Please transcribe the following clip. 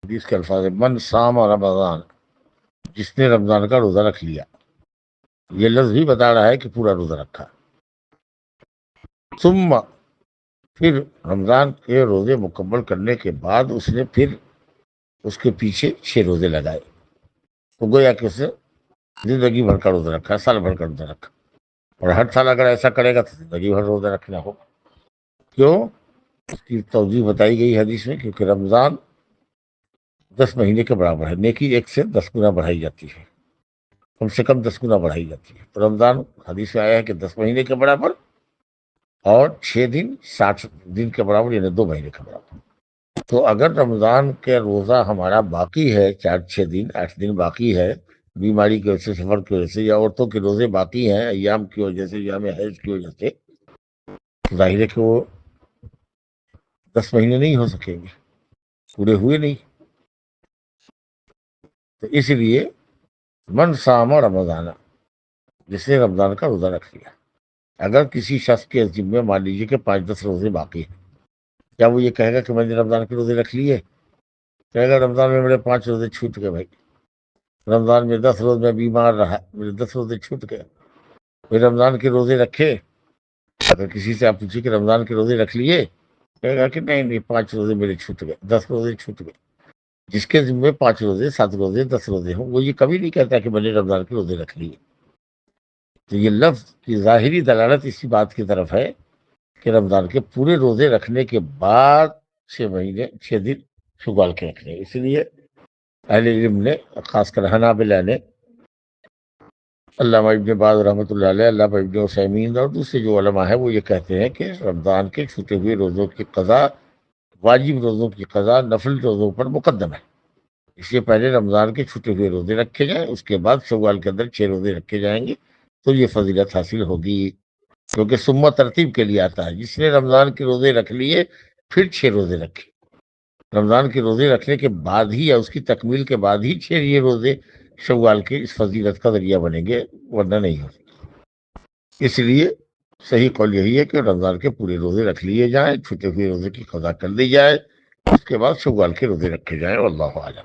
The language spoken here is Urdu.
حدیث کے الفاظ ہیں من صام رمضان، جس نے رمضان کا روزہ رکھ لیا، یہ لفظ بھی بتا رہا ہے کہ پورا روزہ رکھا، ثم پھر رمضان کے روزے مکمل کرنے کے بعد اس نے پھر اس کے پیچھے 6 روزے لگائے، تو گویا کہ اس نے زندگی بھر کا روزہ رکھا، سال بھر کا روزہ رکھا، اور ہر سال اگر ایسا کرے گا تو زندگی بھر روزہ رکھنا ہوگا۔ کیوں؟ اس کی توضیح بتائی گئی حدیث میں، کیونکہ رمضان 10 مہینے کے برابر ہے، نیکی 1 سے 10 گنا بڑھائی جاتی ہے، کم سے کم 10 گنا بڑھائی جاتی ہے۔ تو رمضان حدیث میں آیا ہے کہ 10 مہینے کے برابر، اور 6 دن 60 دن کے برابر، یعنی 2 مہینے کے برابر۔ تو اگر رمضان کے روزہ ہمارا باقی ہے، 4-6 دن 8 دن باقی ہے، بیماری کی وجہ سے، سفر کی وجہ سے، یا عورتوں کے روزے باقی ہیں ایام کی وجہ سے، ایام حیض کی وجہ سے، ظاہر ہے کہ وہ 10 مہینے نہیں ہو سکیں گے، پورے ہوئے نہیں۔ تو اس لیے من صام رمضان، جس نے رمضان کا روزہ رکھ لیا، اگر کسی شخص کے ذمے مان لیجیے کہ 5-10 روزے باقی ہیں، کیا وہ یہ کہے گا کہ میں نے رمضان کے روزے رکھ لیے؟ کہے گا رمضان میں میرے 5 روزے چھوٹ گئے بھائی، رمضان میں 10 روز میں بیمار رہا، میرے 10 روزے چھوٹ گئے، پھر رمضان کے روزے رکھے۔ اگر کسی سے آپ پوچھیے کہ رمضان کے روزے رکھ لیے، کہے گا کہ نہیں 5 روزے میرے چھوٹ گئے، 10 روزے چھوٹ گئے۔ جس کے ذمے 5 روزے، 7 روزے، 10 روزے ہوں، وہ یہ کبھی نہیں کہتا کہ میں نے رمضان کے روزے رکھ لیے۔ تو یہ لفظ کی ظاہری دلالت اسی بات کی طرف ہے کہ رمضان کے پورے روزے رکھنے کے بعد 6 دن شوال کے رکھنے۔ اس لیے اہل علم نے، خاص کر حنابلہ نے، علامہ ابن باز رحمۃ اللہ علیہ، علامہ ابن عثیمین اور دوسرے جو علماء ہیں، وہ یہ کہتے ہیں کہ رمضان کے چھوٹے ہوئے روزوں کی قضا، واجب روزوں کی قضا نفل روزوں پر مقدم ہے، اس لیے پہلے رمضان کے چھوٹے ہوئے روزے رکھے جائیں، اس کے بعد شوال کے اندر 6 روزے رکھے جائیں گے، تو یہ فضیلت حاصل ہوگی، کیونکہ سمت ترتیب کے لیے آتا ہے۔ جس نے رمضان کے روزے رکھ لیے پھر 6 روزے رکھے، رمضان کے روزے رکھنے کے بعد ہی یا اس کی تکمیل کے بعد ہی 6 یہ روزے شوال کے اس فضیلت کا ذریعہ بنیں گے، ورنہ نہیں ہو سکتے۔ اس لیے صحیح قول یہی ہے کہ رمضان کے پورے روزے رکھ لیے جائیں، چھوٹے ہوئے روزے کی قضا کر دی جائے، اس کے بعد شوال کے روزے رکھے جائیں، واللہ اعلم۔